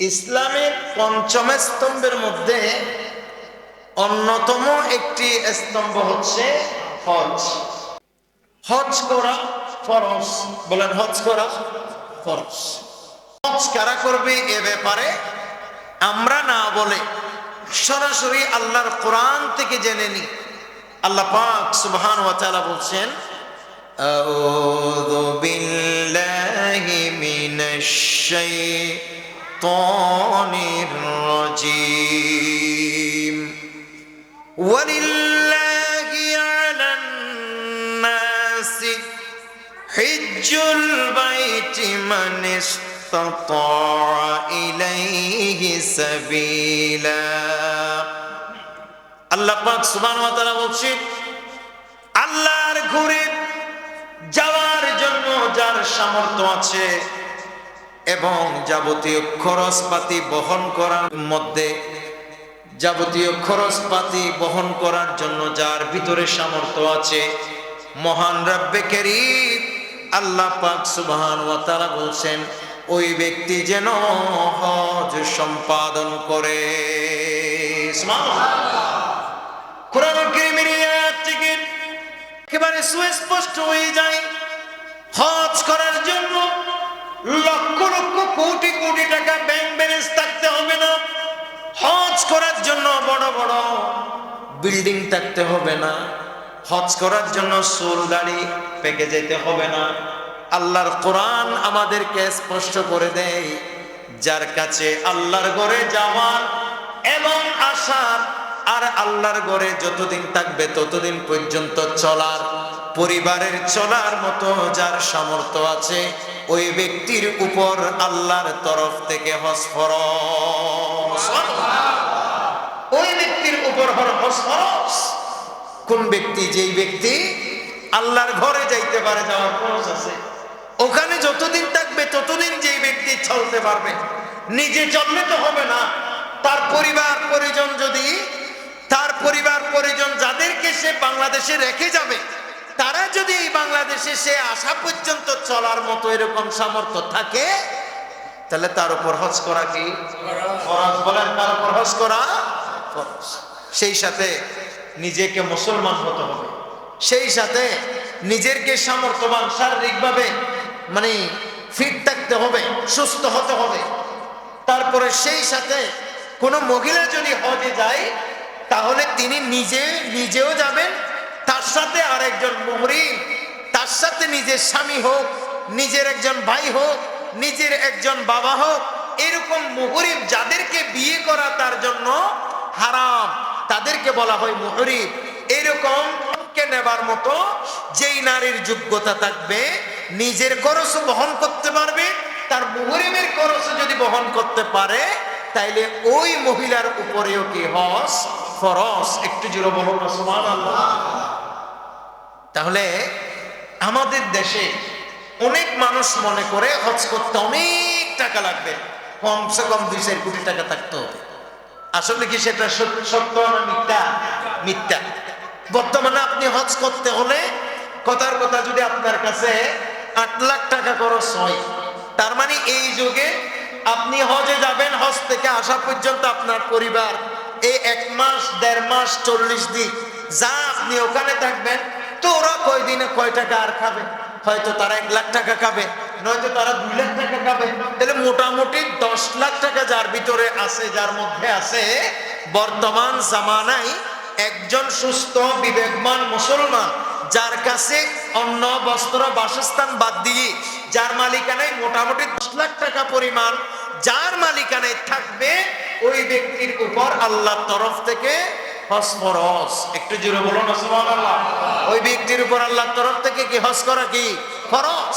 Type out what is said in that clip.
ইসলামের পঞ্চম স্তম্ভের মধ্যে অন্যতম একটি স্তম্ভ হচ্ছে হজ। হজ করা ফরজ। বলেন, হজ করা ফরজ। হজ কারা করবে এ ব্যাপারে আমরা না বলে সরাসরি আল্লাহর কোরআন থেকে জেনে নি। আল্লাহ পাক সুবহানাহু ওয়া তাআলা বলছেন, আউযু বিল্লাহি মিনাশ শাইতানির রাজীম। ওয়ালিল্লাহি আলান নাসি হিজ্জুল বাইতি মান ইসতাতা ইলাইহি সাবিলা। আল্লাহ পাক সুবহানাহু ওয়া তাআলা বলছেন, আল্লাহর ঘরে যাওয়ার জন্য যার সামর্থ্য আছে এবং যাবতীয় খরচপাতি বহন করার মধ্যে যাবতীয় খরচপাতি বহন করার জন্য যার ভিতরে সামর্থ্য আছে, মহান রব্বে কারীম আল্লাহ পাক সুবহানাহু ওয়া তাআলা বলছেন, ওই ব্যক্তি যেন হজ সম্পাদন করে। সুবহানাল্লাহ। কোরআনুল কারীমের এই আয়াত থেকে একেবারে সুস্পষ্ট হয়ে যায়, হজ করার জন্য লক্ষ লক্ষ কোটি কোটি টাকা ব্যাংক ব্যালেন্স থাকতে হবে না। হজ করার জন্য বড় বড় বিল্ডিং থাকতে হবে না। হজ করার জন্য চুল দাড়ি পেকে যেতে হবে না। আল্লাহর কোরআন আমাদেরকে স্পষ্ট করে দেয়, যার কাছে আল্লাহর ঘরে যাওয়ার এবং আসার আর আল্লাহর ঘরে যতদিন থাকবে ততদিন পর্যন্ত চলার, পরিবারের চলার মতো যার সামর্থ্য আছে, ওই ব্যক্তির উপর আল্লাহর তরফ থেকে হজ ফরজ। ওই ব্যক্তির উপর হজ ফরজ। কোন ব্যক্তি? যেই ব্যক্তি আল্লাহর ঘরে যাইতে পারে, যাওয়ার খরচ আছে, ওখানে যতদিন থাকবে ততদিন যেই ব্যক্তি চলতে পারবে। নিজে চললে তো হবে না, তার পরিবার পরিজন যদি যাদেরকে সে বাংলাদেশে রেখে যাবে, তারা যদি এই বাংলাদেশে সে আসা পর্যন্ত চলার মতো এরকম সামর্থ্য থাকে, তাহলে তার উপর হজ করা কি ফরজ? বলেন, তার উপর হজ করা ফরজ। সেই সাথে নিজেকে মুসলমান হতে হবে, সেই সাথে নিজেরকে সামর্থ্যবান শারীরিকভাবে ফিট থাকতে হবে, সুস্থ হতে হবে। তারপরে সেই সাথে কোনো মহিলা যদি হজে যায়, তাহলে তিনি নিজেও যাবেন, তার সাথে আরেকজন মুহরিম, তার সাথে নিজের স্বামী হোক, নিজের একজন ভাই হোক, নিজের একজন বাবা হোক, এরকম মুহরিম যাদেরকে বিয়ে করা তার জন্য হারাম, তাদেরকে বলা হয় মুহরিম। এরকম কে নেবার মতো যেই নারীর যোগ্যতা থাকবে, নিজের খরচ বহন করতে পারবে, তার মুহরিমের খরচ যদি বহন করতে পারে, তাইলে ওই মহিলার উপরেও কি হজ ফরজ। একটু জোরে বলুন না সুবহানাল্লাহ। তাহলে আমাদের দেশে অনেক মানুষ মনে করে হজ করতে অনেক টাকা লাগবে, কমসে কম 2-4 কোটি টাকা থাকতে হবে। আসলে কি সেটা সত্য না মিথ্যা? মিথ্যা। বর্তমানে আপনি হজ করতে হলে কথার কথা যদি আপনার কাছে 8 লাখ টাকা খরচ হয়, তার মানে এই যুগে আপনি হজে যাবেন, হজ থেকে আসা পর্যন্ত আপনার পরিবার এই 1 মাস 1.5 মাস 40 দিন যা আপনি ওখানে থাকবেন, তো ওরা কয়দিনে কয় টাকা আর খাবে? হয়তো তারা 1 লাখ টাকা খাবে, নয়তো তারা 2 লাখ টাকা খাবে। তাহলে মোটামুটি 10 লাখ টাকা যার ভিতরে আছে, যার মধ্যে আছে, বর্তমান জামানায় একজন সুস্থ বিবেকমান মুসলমান যার কাছে অন্ন বস্ত্র বাসস্থান বাদ দিয়ে যার মালিকানায় মোটামুটি 10 লাখ টাকা পরিমাণ যার মালিকানায় থাকবে, ওই ব্যক্তির উপর আল্লাহর তরফ থেকে হজ ফরজ। একটু জোরে বলুন না সুবহানাল্লাহ। ওই ব্যক্তির উপর আল্লাহর তরফ থেকে কি হজ করা কি ফরজ।